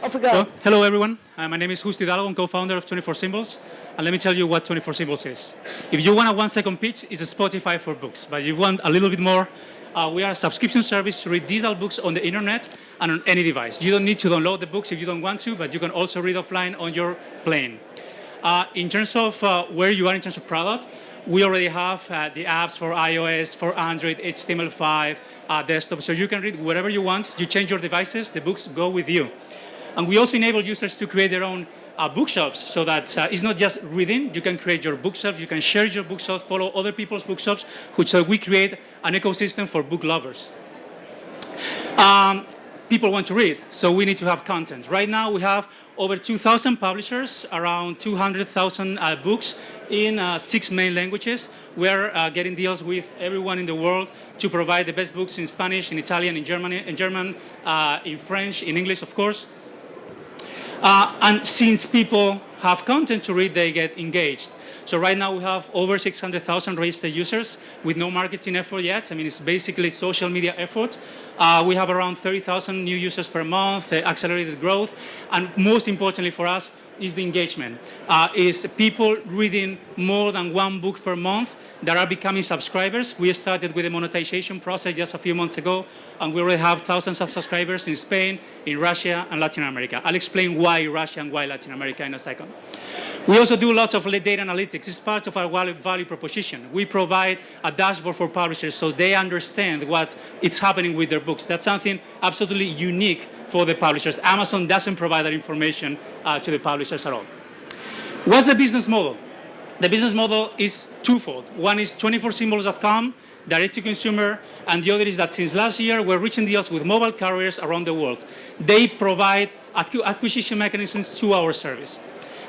Off we go. Hello, everyone. My name is Justo Hidalgo, I'm co-founder of 24 Symbols. And let me tell you what 24 Symbols is. If you want a 1-second pitch, it's a Spotify for books. But if you want a little bit more, we are a subscription service to read digital books on the internet and on any device. You don't need to download the books if you don't want to, but you can also read offline on your plane. In terms of where you are in terms of product, we already have the apps for iOS, for Android, HTML5, desktop. So you can read wherever you want. You change your devices, the books go with you. And we also enable users to create their own bookshelves so that it's not just reading. You can create your bookshelf, you can share your bookshelf, follow other people's bookshelves, which we create an ecosystem for book lovers. People want to read, so we need to have content. Right now we have over 2,000 publishers, around 200,000 books in 6 main languages. We're getting deals with everyone in the world to provide the best books in Spanish, in Italian, in German, in French, in English, of course. And since people have content to read, they get engaged. So right now we have over 600,000 registered users with no marketing effort yet. I mean, it's basically social media effort. We have around 30,000 new users per month, accelerated growth. And most importantly for us is the engagement. Is people reading more than 1 book per month that are becoming subscribers. We started with the monetization process just a few months ago, and we already have thousands of subscribers in Spain, in Russia, and Latin America. I'll explain why Russia and why Latin America in a second. We also do lots of data analytics. It's part of our value proposition. We provide a dashboard for publishers so they understand what is happening with their books. That's something absolutely unique for the publishers. Amazon doesn't provide that information to the publishers at all. What's the business model? The business model is twofold. One is 24symbols.com, direct to consumer, and the other is that since last year, we're reaching deals with mobile carriers around the world. They provide acquisition mechanisms to our service.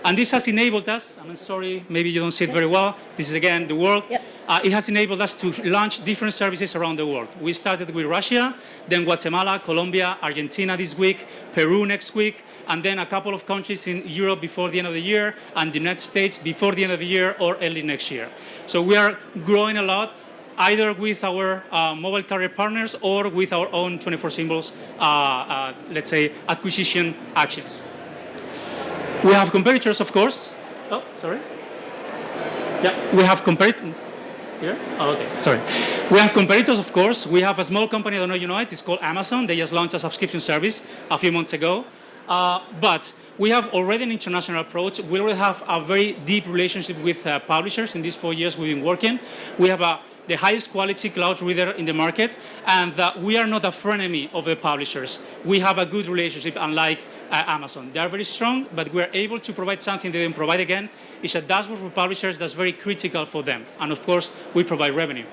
And this has enabled us, I'm sorry, maybe you don't see it very well. This is, again, the world. Yep. It has enabled us to launch different services around the world. We started with Russia, then Guatemala, Colombia, Argentina this week, Peru next week, and then a couple of countries in Europe before the end of the year, and the United States before the end of the year or early next year. So we are growing a lot, either with our mobile carrier partners or with our own 24 Symbols, let's say, acquisition actions. We have competitors, of course. Oh, sorry. Yeah, we have competitors. Here? Oh, okay, sorry. We have competitors, of course. We have a small company, I don't know if you know it, it's called Amazon. They just launched a subscription service a few months ago. But we have already an international approach. We already have a very deep relationship with publishers. In these 4 years we've been working. We have the highest quality cloud reader in the market, and we are not a frenemy of the publishers. We have a good relationship, unlike Amazon. They are very strong, but we're able to provide something they didn't provide again. It's a dashboard for publishers that's very critical for them. And of course, we provide revenue.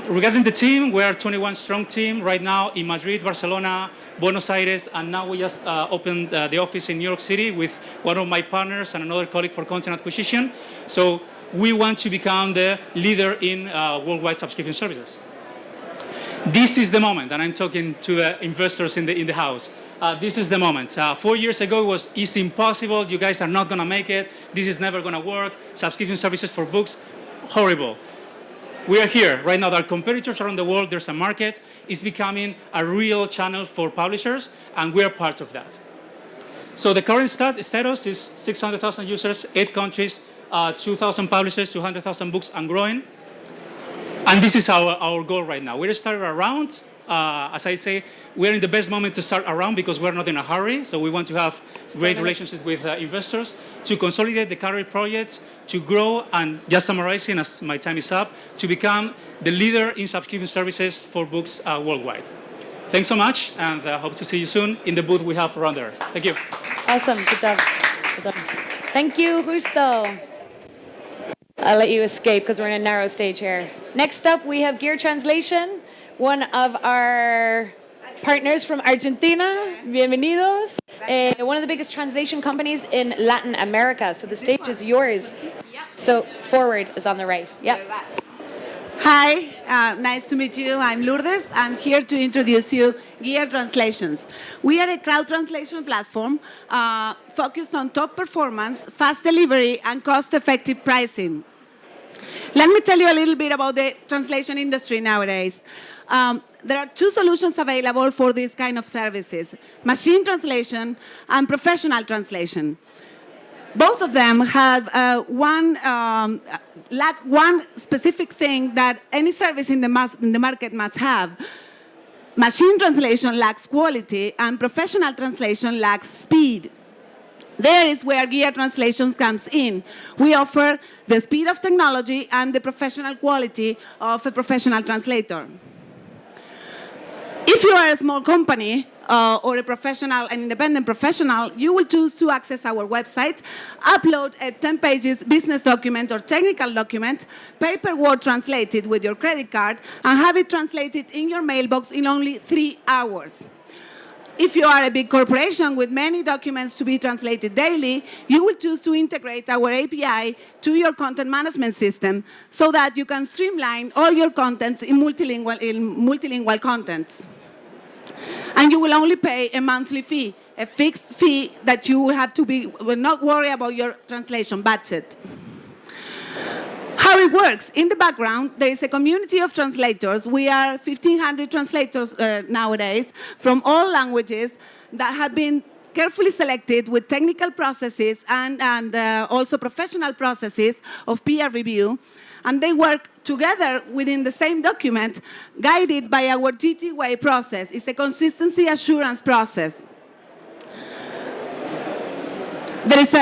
Regarding the team, we are a 21-strong team right now in Madrid, Barcelona, Buenos Aires, and now we just opened the office in New York City with one of my partners and another colleague for content acquisition. So we want to become the leader in worldwide subscription services. This is the moment, and I'm talking to the investors in the house. This is the moment. 4 years ago, it's impossible. You guys are not going to make it. This is never going to work. Subscription services for books, horrible. We are here right now. There are competitors around the world. There's a market. It's becoming a real channel for publishers, and we are part of that. So the current status is 600,000 users, 8 countries, 2,000 publishers, 200,000 books, and growing. And this is our goal right now. We're starting around. As I say, we're in the best moment to start around because we're not in a hurry. So we want to have great relationships with investors to consolidate the current projects, to grow, and just summarizing as my time is up, to become the leader in subscription services for books worldwide. Thanks so much, and hope to see you soon in the booth we have around there. Thank you. Awesome. Good job. Good job. Thank you, Justo. I'll let you escape because we're in a narrow stage here. Next up, we have Gear Translation, one of our partners from Argentina. Bienvenidos. One of the biggest translation companies in Latin America. So the stage is yours. So forward is on the right. Yep. Hi, nice to meet you. I'm Lourdes. I'm here to introduce you Gear Translations. We are a crowd translation platform focused on top performance, fast delivery, and cost-effective pricing. Let me tell you a little bit about the translation industry nowadays. There are two solutions available for these kind of services: machine translation and professional translation. Both of them have lack one specific thing that any service in the market must have. Machine translation lacks quality, and professional translation lacks speed. There is where Gear Translations comes in. We offer the speed of technology and the professional quality of a professional translator. If you are a small company or a professional, an independent professional, you will choose to access our website, upload a 10 pages business document or technical document, paperwork translated with your credit card, and have it translated in your mailbox in only 3 hours. If you are a big corporation with many documents to be translated daily, you will choose to integrate our API to your content management system so that you can streamline all your contents in multilingual contents. And you will only pay a monthly fee, a fixed fee that you will not worry about your translation budget. How it works. In the background, there is a community of translators. We are 1,500 translators nowadays from all languages that have been carefully selected with technical processes and also professional processes of peer review. And they work together within the same document, guided by our GTWay process. It's a consistency assurance process. There is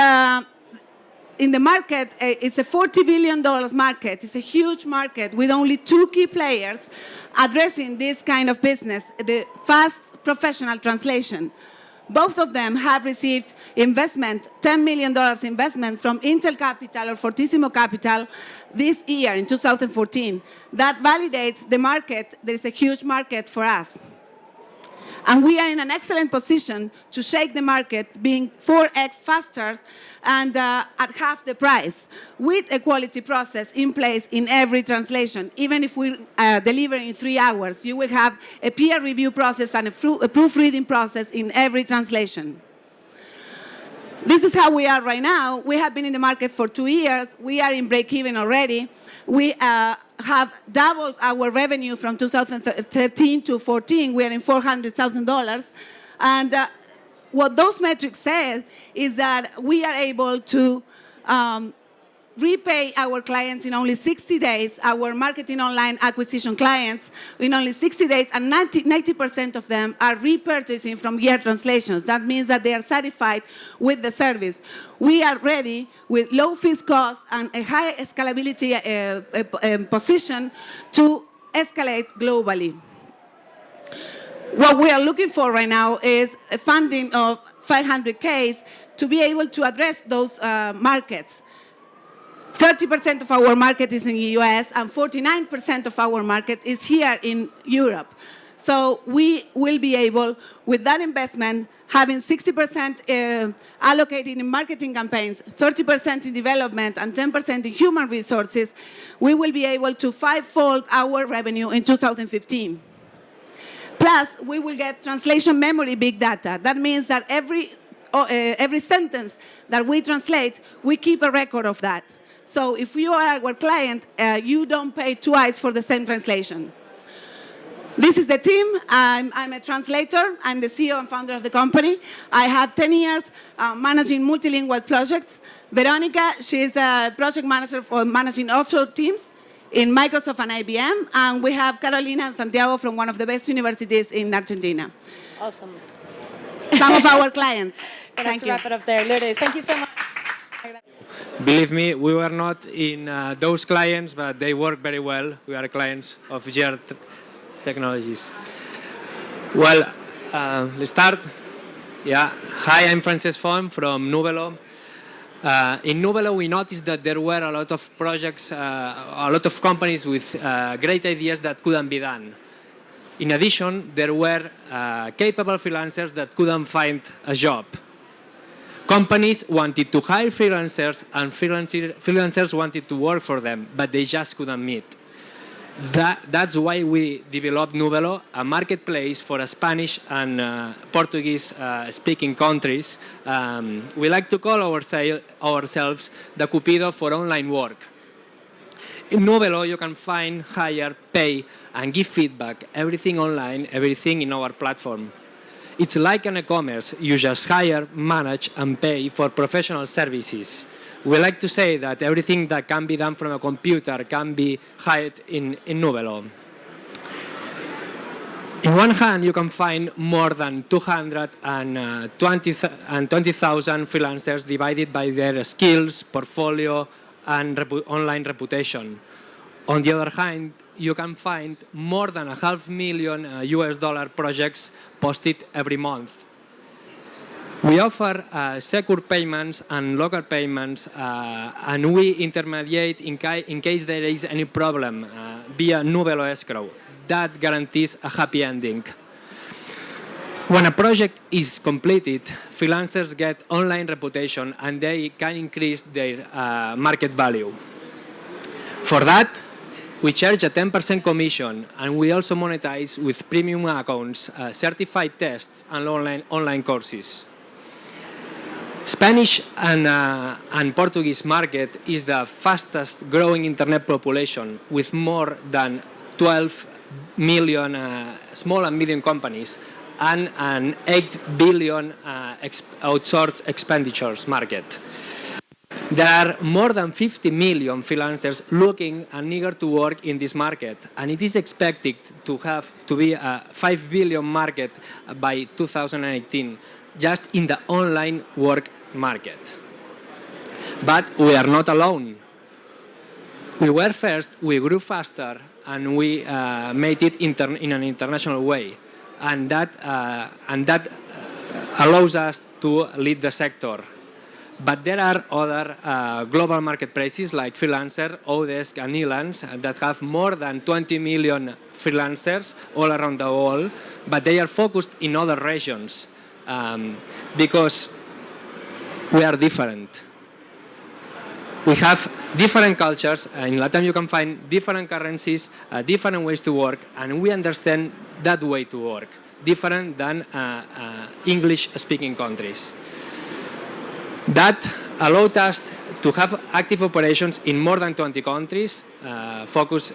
in the market, it's a $40 billion market. It's a huge market with only 2 key players addressing this kind of business, the fast professional translation. Both of them have received investment, $10 million investment from Intel Capital or Fortissimo Capital this year in 2014. That validates the market. There is a huge market for us. And we are in an excellent position to shake the market, being 4x faster and at half the price, with a quality process in place in every translation. Even if we deliver in 3 hours, you will have a peer review process and a proofreading process in every translation. This is how we are right now. We have been in the market for 2 years. We are in break-even already. We have doubled our revenue from 2013 to 14. We are in $400,000. And what those metrics say is that we are able to repay our clients in only 60 days, our marketing online acquisition clients in only 60 days, and 90% of them are repurchasing from Gear Translations. That means that they are satisfied with the service. We are ready with low fixed costs and a high scalability position to escalate globally. What we are looking for right now is a funding of $500K to be able to address those markets. 30% of our market is in the US, and 49% of our market is here in Europe. So we will be able, with that investment, having 60% allocated in marketing campaigns, 30% in development, and 10% in human resources, we will be able to 5-fold our revenue in 2015. Plus, we will get translation memory big data. That means that every sentence that we translate, we keep a record of that. So if you are our client, you don't pay twice for the same translation. This is the team. I'm a translator. I'm the CEO and founder of the company. I have 10 years managing multilingual projects. Veronica, she's a project manager for managing offshore teams in Microsoft and IBM. And we have Carolina and Santiago from one of the best universities in Argentina. Awesome. Some of our clients. Thank you. Wrap it up there. Lourdes, thank you so much. Believe me, we were not in those clients, but they work very well. We are clients of GR Technologies. Well, let's start. Yeah. Hi, I'm Francesc Font from Nubelo. In Nubelo, we noticed that there were a lot of projects, a lot of companies with great ideas that couldn't be done. In addition, there were capable freelancers that couldn't find a job. Companies wanted to hire freelancers, and freelancers wanted to work for them, but they just couldn't meet. That's why we developed Nubelo, a marketplace for Spanish and Portuguese-speaking countries. We like to call ourselves the Cupido for online work. In Nubelo, you can find, hire, pay, and give feedback, everything online, everything in our platform. It's like an e-commerce. You just hire, manage, and pay for professional services. We like to say that everything that can be done from a computer can be hired in Nubelo. In one hand, you can find more than 220,000 freelancers divided by their skills, portfolio, and online reputation. On the other hand, you can find more than $500,000 US projects posted every month. We offer secure payments and local payments, and we intermediate in case there is any problem via Nubelo escrow. That guarantees a happy ending. When a project is completed, freelancers get online reputation and they can increase their market value. For that, we charge a 10% commission, and we also monetize with premium accounts, certified tests, and online courses. Spanish and Portuguese market is the fastest growing internet population, with more than 12 million small and medium companies and an 8 billion outsourced expenditures market. There are more than 50 million freelancers looking and eager to work in this market, and it is expected to be a 5 billion market by 2018, just in the online work market. But we are not alone. We were first, we grew faster, and we made it in an international way, and that allows us to lead the sector. But there are other global marketplaces like Freelancer, Odesk, and Elance that have more than 20 million freelancers all around the world, but they are focused in other regions because we are different. We have different cultures. In Latin, you can find different currencies, different ways to work, and we understand that way to work, different than English-speaking countries. That allowed us to have active operations in more than 20 countries, focused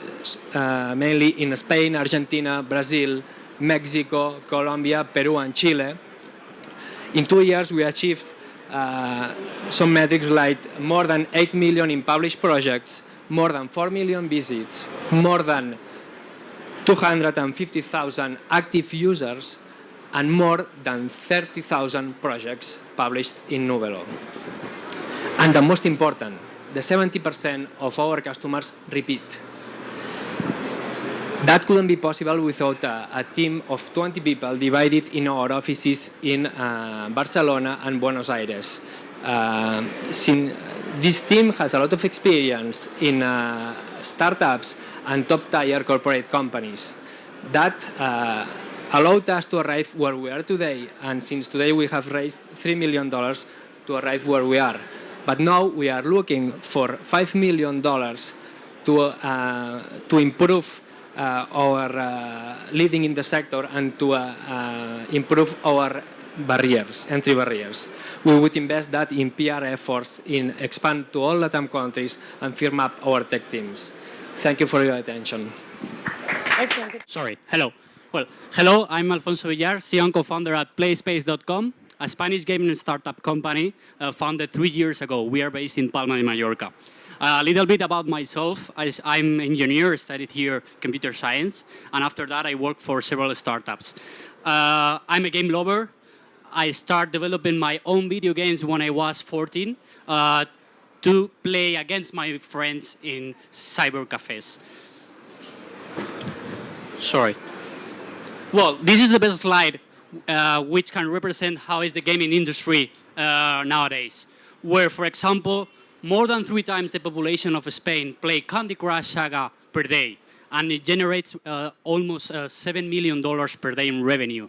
mainly in Spain, Argentina, Brazil, Mexico, Colombia, Peru, and Chile. In 2 years, we achieved some metrics like more than 8 million in published projects, more than 4 million visits, more than 250,000 active users, and more than 30,000 projects published in Nubelo. And the most important, the 70% of our customers repeat. That couldn't be possible without a team of 20 people divided in our offices in Barcelona and Buenos Aires. This team has a lot of experience in startups and top-tier corporate companies. That allowed us to arrive where we are today, and since today we have raised $3 million to arrive where we are. But now we are looking for $5 million to improve our leading in the sector and to improve our entry barriers. We would invest that in PR efforts, in expand to all Latin countries, and firm up our tech teams. Thank you for your attention. Excellent. Sorry, hello. Well, hello, I'm Alfonso Villar, CEO and co-founder at Playspace.com, a Spanish gaming startup company founded 3 years ago. We are based in Palma de Mallorca. A little bit about myself. I'm an engineer, studied here computer science, and after that I worked for several startups. I'm a game lover. I started developing my own video games when I was 14 to play against my friends in cyber cafes. Sorry. Well, this is the best slide which can represent how is the gaming industry nowadays, where, for example, more than 3 times the population of Spain play Candy Crush Saga per day, and it generates almost $7 million per day in revenue.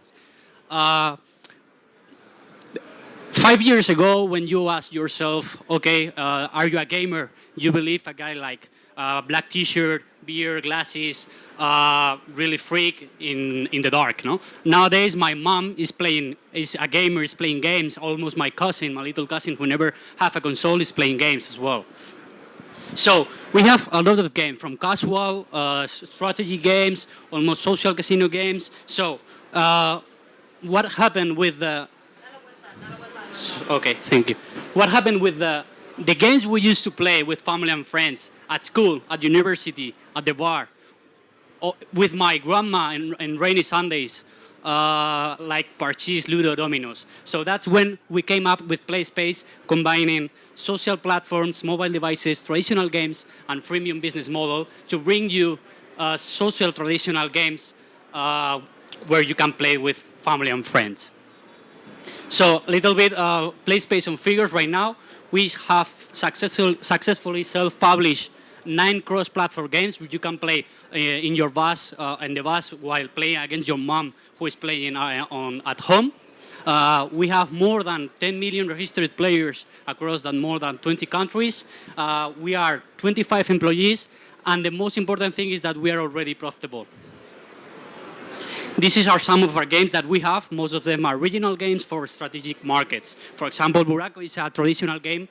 5 years ago, when you asked yourself, okay, are you a gamer? You believe a guy like black t-shirt, beer, glasses, really freak in the dark, no? Nowadays, my mom is a gamer, is playing games. Almost my little cousin, who never have a console, is playing games as well. So we have a lot of games, from casual strategy games, almost social casino games. So what happened with the... Okay, thank you. What happened with the games we used to play with family and friends at school, at university, at the bar, with my grandma in rainy Sundays, like Parchís, Ludo, Dominos. So that's when we came up with Playspace, combining social platforms, mobile devices, traditional games, and freemium business model to bring you social traditional games where you can play with family and friends. So a little bit Playspace on figures right now. We have successfully self-published 9 cross-platform games which you can play in your bus, in the bus, while playing against your mom who is playing at home. We have more than 10 million registered players across more than 20 countries. We are 25 employees, and the most important thing is that we are already profitable. These are some of our games that we have. Most of them are regional games for strategic markets. For example, Buraco is a traditional game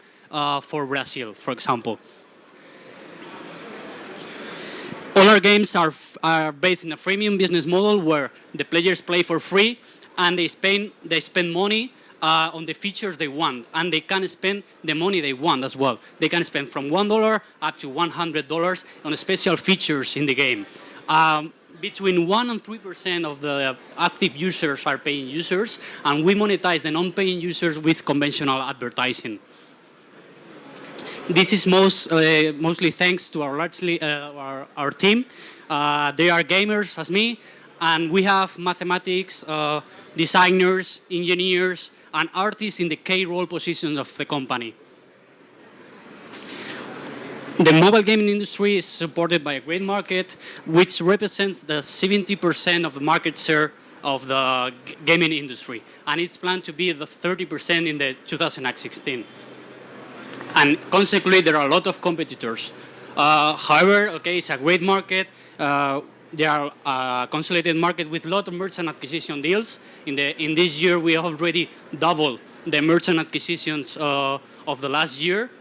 for Brazil, for example. All our games are based in a freemium business model where the players play for free and they spend money on the features they want, and they can spend the money they want as well. They can spend from $1 up to $100 on special features in the game. Between 1% and 3% of the active users are paying users, and we monetize the non-paying users with conventional advertising. This is mostly thanks to our team. They are gamers as me, and we have mathematics, designers, engineers, and artists in the key role positions of the company. The mobile gaming industry is supported by a great market, which represents the 70% of the market share of the gaming industry, and it's planned to be the 30% in the 2016. And consequently, there are a lot of competitors. However, okay, it's a great market. There are a consolidated market with a lot of merchant acquisition deals. In this year, we already doubled the merchant acquisitions of the last year.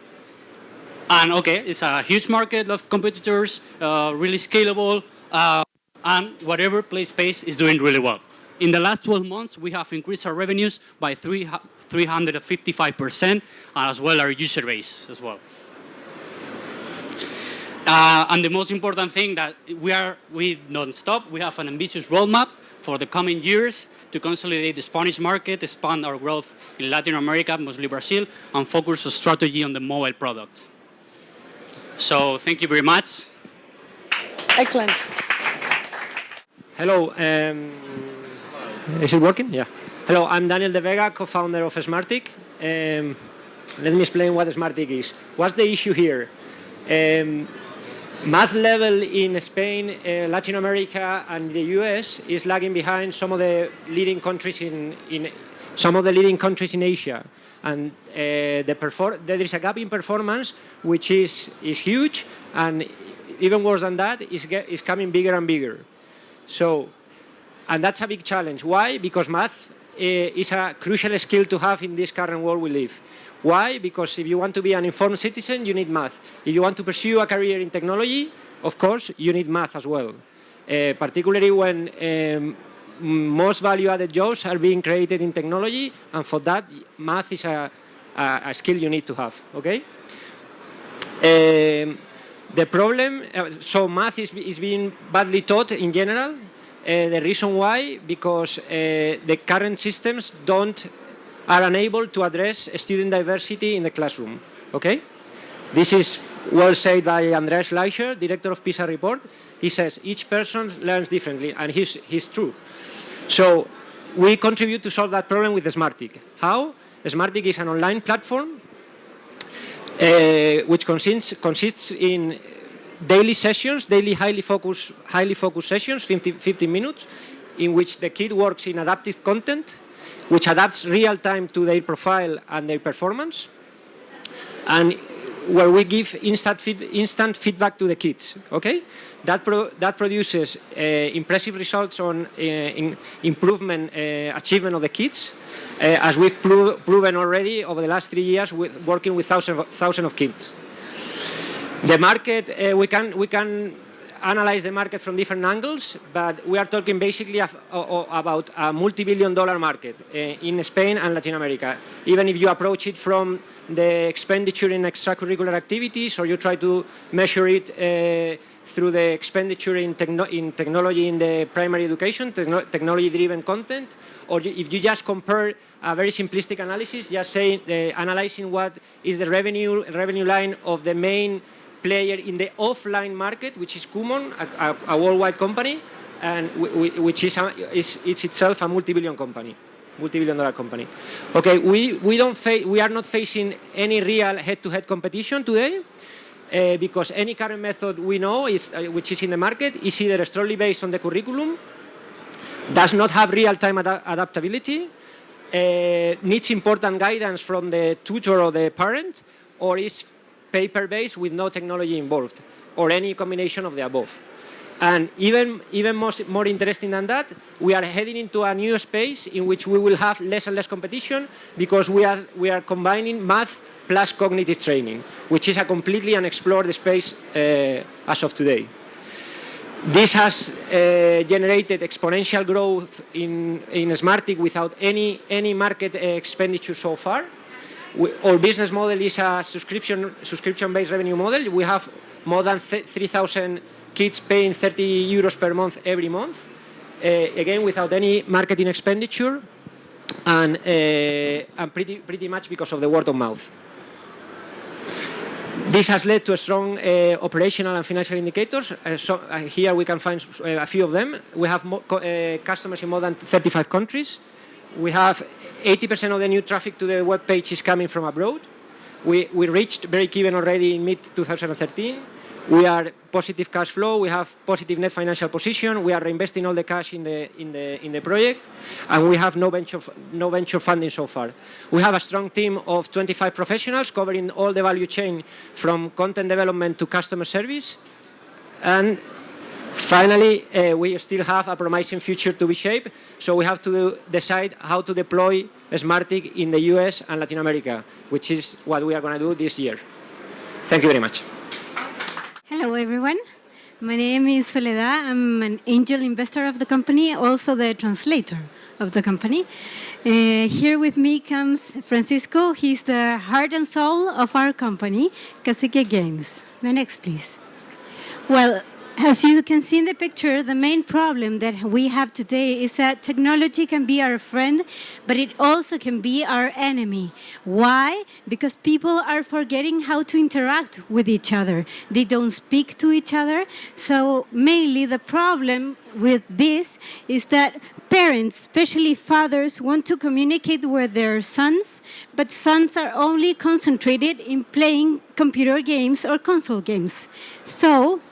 And okay, it's a huge market of competitors, really scalable, and whatever Playspace is doing really well. In the last 12 months, we have increased our revenues by 355%, as well our user base as well. And the most important thing that we don't stop. We have an ambitious roadmap for the coming years to consolidate the Spanish market, expand our growth in Latin America, mostly Brazil, and focus our strategy on the mobile product. So thank you very much. Excellent. Hello. Is it working? Yeah. Hello, I'm Daniel De Vega, co-founder of Smartick. Let me explain what Smartick is. What's the issue here? Math level in Spain, Latin America, and the US is lagging behind some of the leading countries in Asia. And there is a gap in performance which is huge, and even worse than that, is coming bigger and bigger. And that's a big challenge. Why? Because math is a crucial skill to have in this current world we live. Why? Because if you want to be an informed citizen, you need math. If you want to pursue a career in technology, of course, you need math as well. Particularly when most value-added jobs are being created in technology, and for that, math is a skill you need to have, okay? The problem, so math is being badly taught in general. The reason why, because the current systems are unable to address student diversity in the classroom, okay? This is well said by Andreas Schleicher, director of PISA report. He says each person learns differently, and he's true. So we contribute to solve that problem with Smartick. How? Smartick is an online platform which consists in daily sessions, daily highly focused sessions, 15 minutes, in which the kid works in adaptive content, which adapts real time to their profile and their performance, and where we give instant feedback to the kids. Okay, that produces impressive results on improvement achievement of the kids, as we've proven already over the last 3 years working with thousands of kids. The market, we can analyze the market from different angles, but we are talking basically about a multi-billion-dollar market in Spain and Latin America. Even if you approach it from the expenditure in extracurricular activities, or you try to measure it through the expenditure in technology in the primary education, technology-driven content, or if you just compare a very simplistic analysis, just saying, analyzing what is the revenue line of the main player in the offline market, which is Kumon, a worldwide company, and which is itself a multi-billion-dollar company. Okay, we are not facing any real head-to-head competition today, because any current method we know which is in the market is either strongly based on the curriculum, does not have real-time adaptability, needs important guidance from the tutor or the parent, or is paper-based with no technology involved, or any combination of the above. And even more interesting than that, we are heading into a new space in which we will have less and less competition, because we are combining math plus cognitive training, which is a completely unexplored space as of today. This has generated exponential growth in Smartick without any market expenditure so far. Our business model is a subscription-based revenue model. We have more than 3,000 kids paying 30 euros per month every month, again without any marketing expenditure, and pretty much because of the word of mouth. This has led to a strong operational and financial indicators. Here we can find a few of them. We have customers in more than 35 countries. We have 80% of the new traffic to the web page is coming from abroad. We reached break-even already in mid-2013. We are positive cash flow. We have positive net financial position. We are reinvesting all the cash in the project, and we have no venture funding so far. We have a strong team of 25 professionals covering all the value chain from content development to customer service. And finally, we still have a promising future to be shaped, so we have to decide how to deploy Smartick in the US and Latin America, which is what we are going to do this year. Thank you very much. Hello, everyone. My name is Soledad. I'm an angel investor of the company, also the translator of the company. Here with me comes Francisco. He's the heart and soul of our company, Cacique Games. The next, please. Well, as you can see in the picture, the main problem that we have today is that technology can be our friend, but it also can be our enemy. Why? Because people are forgetting how to interact with each other. They don't speak to each other. So mainly the problem with this is that parents, especially fathers, want to communicate with their sons, but sons are only concentrated in playing computer games or console games. So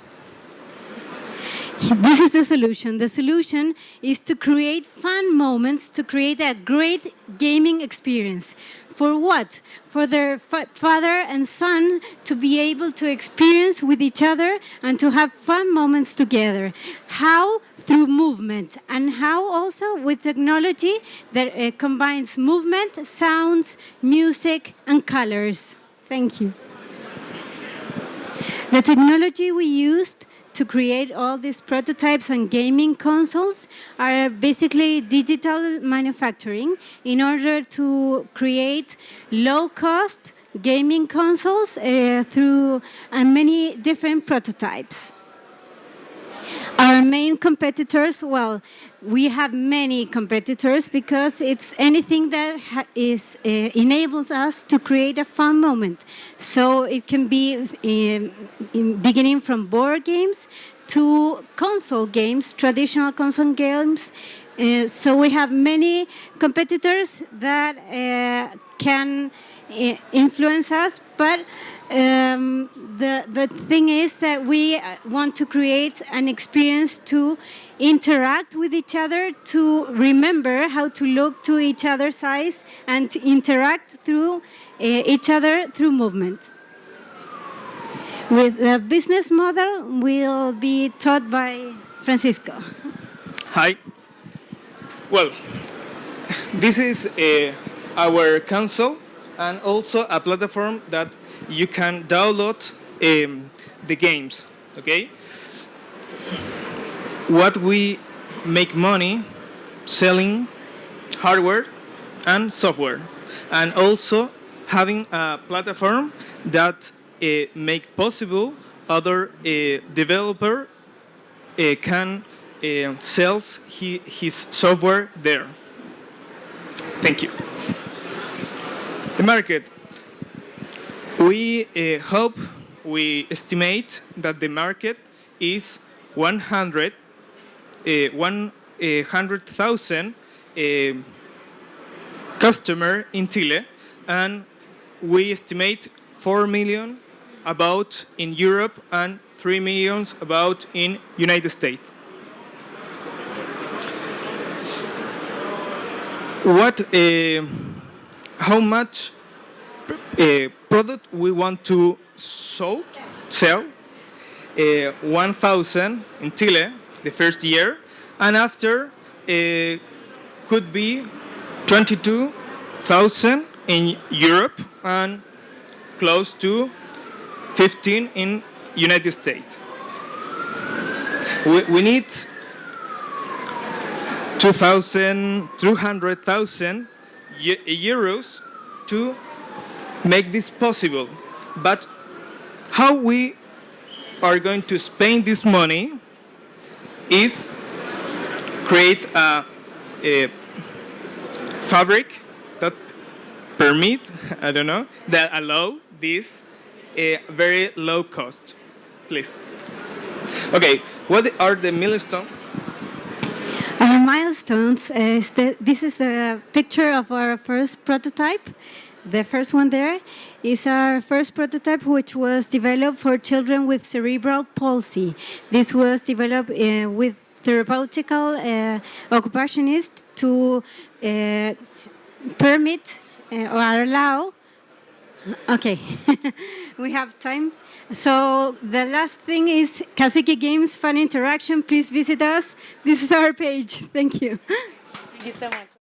this is the solution. The solution is to create fun moments, to create a great gaming experience. For what? For their father and son to be able to experience with each other and to have fun moments together. How? Through movement. And how also? With technology that combines movement, sounds, music, and colors. Thank you. The technology we used to create all these prototypes and gaming consoles are basically digital manufacturing in order to create low-cost gaming consoles through many different prototypes. Our main competitors, well, we have many competitors because it's anything that enables us to create a fun moment. So it can be beginning from board games to console games, traditional console games. So we have many competitors that can influence us, but the thing is that we want to create an experience to interact with each other, to remember how to look to each other's eyes and to interact through each other through movement. With the business model will be taught by Francisco. Hi. Well, this is our console and also a platform that you can download the games, okay? What we make money selling hardware and software, and also having a platform that make possible other developer can sell his software there. Thank you. The market. We we estimate that the market is 100,000 customer in Chile, and we estimate 4 million about in Europe and 3 million about in United States. How much product we want to sell? 1,000 in Chile the first year, and after could be 22,000 in Europe and close to 15 in United States. We need 200,000 euros to make this possible. But how we are going to spend this money is create a fabric that permit, I don't know, that allow this very low cost. Please. Okay, what are the milestones? Our milestones is this is the picture of our first prototype. The first one there is our first prototype, which was developed for children with cerebral palsy. This was developed with therapeutical occupationists to permit or allow. Okay, we have time. So the last thing is Cacique Games Fun Interaction. Please visit us. This is our page. Thank you. Thank you so much.